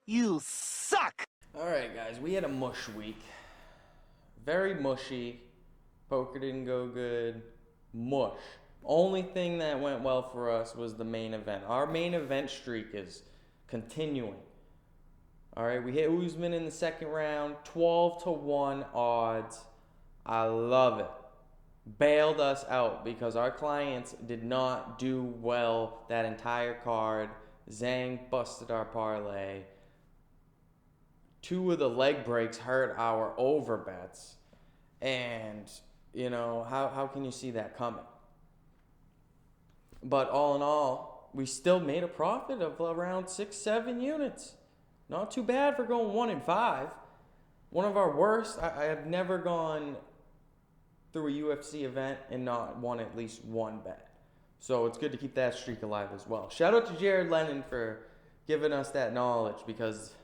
You suck! Alright, guys, we had a mush week. Very mushy. Poker didn't go good. Mush. Only thing that went well for us was the main event. Our main event streak is continuing. Alright, we hit Usman in the second round. 12-1 odds. I love it. Bailed us out because our clients did not do well that entire card. Zhang busted our parlay. Two of the leg breaks hurt our over bets. And, how can you see that coming? But all in all, we still made a profit of around 6-7 units. Not too bad for going 1-5. One of our worst. I have never gone through a UFC event and not won at least one bet. So it's good to keep that streak alive as well. Shout out to Jared Lennon for giving us that knowledge, because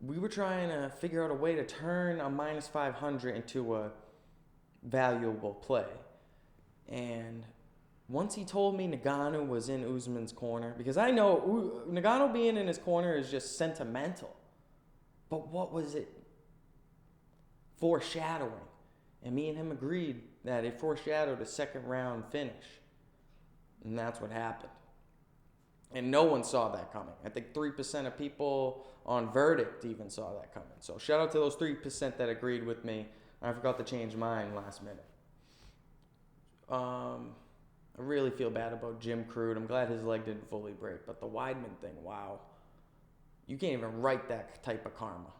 we were trying to figure out a way to turn a minus 500 into a valuable play. And once he told me Ngannou was in Usman's corner, because I know Ngannou being in his corner is just sentimental. But what was it foreshadowing? And me and him agreed that it foreshadowed a second round finish. And that's what happened. And no one saw that coming. I think 3% of people on Verdict even saw that coming. So shout out to those 3% that agreed with me. I forgot to change mine last minute. I really feel bad about Jim Crude. I'm glad his leg didn't fully break. But the Weidman thing, wow. You can't even write that type of karma.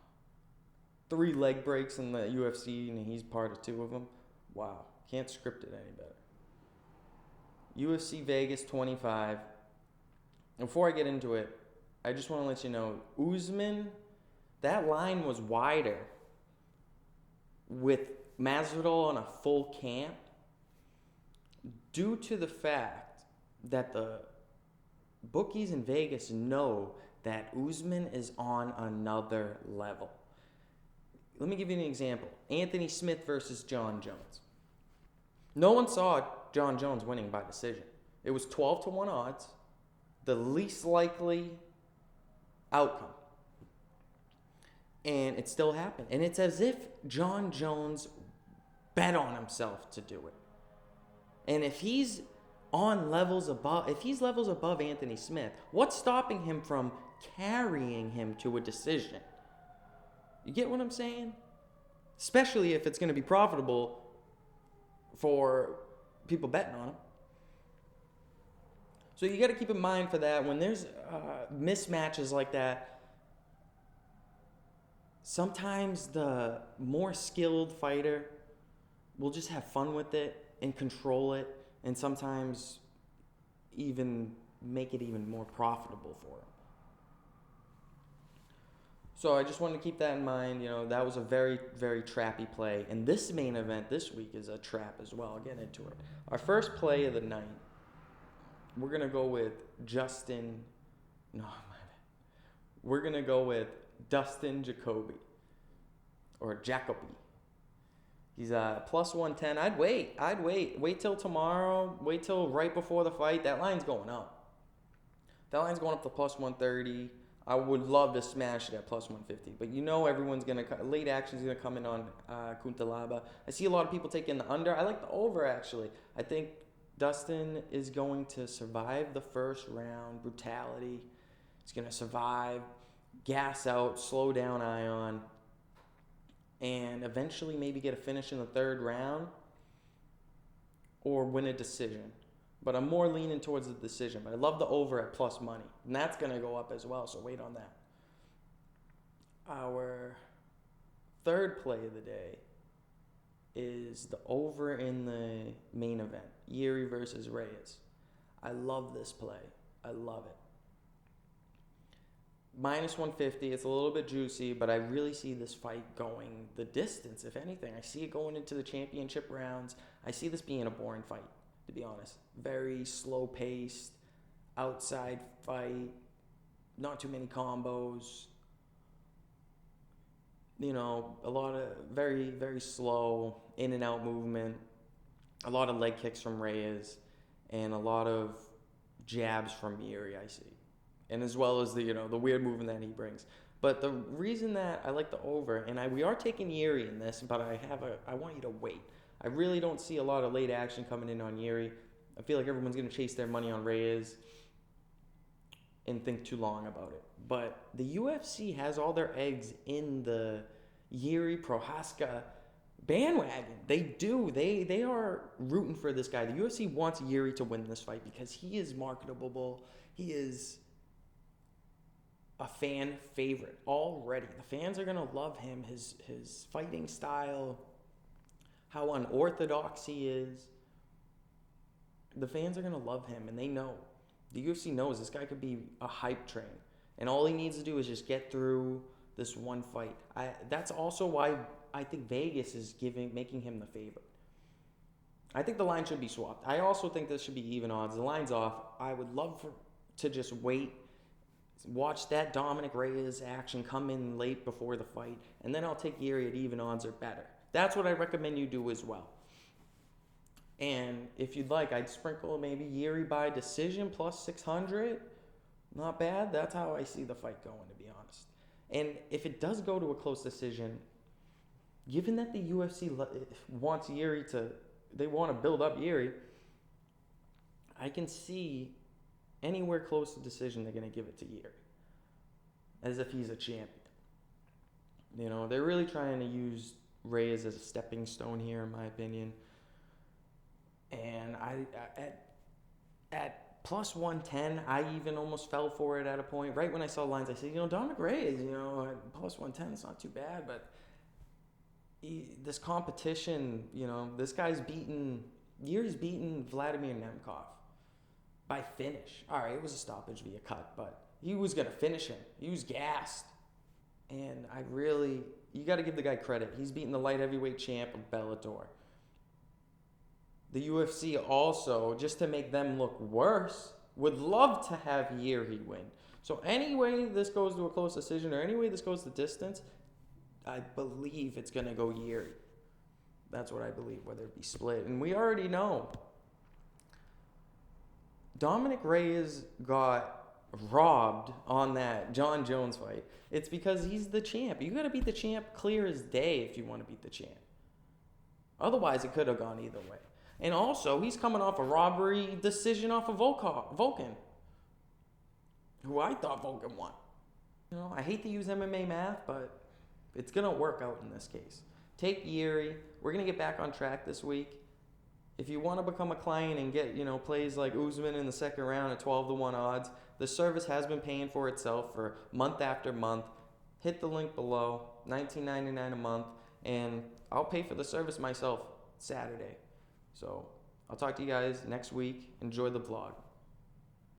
3 leg breaks in the UFC, and he's part of 2 of them. Wow. Can't script it any better. UFC Vegas 25. Before I get into it, I just want to let you know, Usman, that line was wider with Masvidal on a full camp due to the fact that the bookies in Vegas know that Usman is on another level. Let me give you an example. Anthony Smith versus John Jones. No one saw John Jones winning by decision. It was 12-1 odds, the least likely outcome. And it still happened. And it's as if John Jones bet on himself to do it. And if he's levels above Anthony Smith, what's stopping him from carrying him to a decision? You get what I'm saying? Especially if it's going to be profitable for people betting on him. So you got to keep in mind for that, when there's mismatches like that, sometimes the more skilled fighter will just have fun with it and control it, and sometimes even make it even more profitable for him. So I just wanted to keep that in mind. That was a very, very trappy play. And this main event this week is a trap as well. I'll get into it. Our first play of the night, we're going to go with We're going to go with Dustin Jacoby. Or Jacoby. He's plus 110. I'd wait. Wait till tomorrow. Wait till right before the fight. That line's going up. That line's going up to plus 130. I would love to smash it at plus 150. But everyone's going to... Late action's going to come in on Kuntalaba. I see a lot of people taking the under. I like the over, actually. I think Dustin is going to survive the first round. Brutality. He's going to survive. Gas out. Slow down Ion. And eventually maybe get a finish in the third round. Or win a decision. But I'm more leaning towards the decision. But I love the over at plus money. And that's going to go up as well, so wait on that. Our third play of the day is the over in the main event. Jiri versus Reyes. I love this play. I love it. Minus 150. It's a little bit juicy, but I really see this fight going the distance, if anything. I see it going into the championship rounds. I see this being a boring fight, to be honest. Very slow-paced, outside fight, not too many combos. A lot of very, very slow in and out movement. A lot of leg kicks from Reyes, and a lot of jabs from Jiri, I see. and as well as the weird movement that he brings. But the reason that I like the over, and we are taking Jiri in this, but I want you to wait. I really don't see a lot of late action coming in on Jiri. I feel like everyone's going to chase their money on Reyes and think too long about it. But the UFC has all their eggs in the Jiri Prohaska bandwagon. They do. They are rooting for this guy. The UFC wants Jiri to win this fight because he is marketable. He is a fan favorite already. The fans are gonna love him. His fighting style, how unorthodox he is. The fans are gonna love him, and they know. The UFC knows this guy could be a hype train, and all he needs to do is just get through this one fight. That's also why I think Vegas is making him the favorite. I think the line should be swapped. I also think this should be even odds. The line's off. I would love to just wait, watch that Dominic Reyes action come in late before the fight, and then I'll take Jiri at even odds or better. That's what I recommend you do as well. And if you'd like, I'd sprinkle maybe Jiri by decision plus 600. Not bad. That's how I see the fight going, to be honest. And if it does go to a close decision, given that the UFC wants Jiri they want to build up Jiri, I can see anywhere close to decision, they're going to give it to Jiri. As if he's a champion. They're really trying to use Reyes as a stepping stone here, in my opinion. And at plus 110, I even almost fell for it at a point. Right when I saw lines, I said, Dominic Reyes, at plus 110, it's not too bad. But this competition, this guy's Jiri's beaten Vladimir Nemkov by finish. All right, it was a stoppage via cut, but he was going to finish him. He was gassed. And you got to give the guy credit. He's beaten the light heavyweight champ of Bellator. The UFC also, just to make them look worse, would love to have Jiri win. So any way this goes to a close decision or any way this goes to distance, I believe it's going to go Jiri. That's what I believe, whether it be split. And we already know Dominic Reyes got robbed on that John Jones fight. It's because he's the champ. You got to beat the champ clear as day if you want to beat the champ. Otherwise, it could have gone either way. And also, he's coming off a robbery decision off of Volkan, who I thought Volkan won. I hate to use MMA math, but it's going to work out in this case. Take Jiri. We're going to get back on track this week. If you want to become a client and get, plays like Usman in the second round at 12-1 odds, the service has been paying for itself for month after month. Hit the link below, $19.99 a month, and I'll pay for the service myself Saturday. So I'll talk to you guys next week. Enjoy the vlog.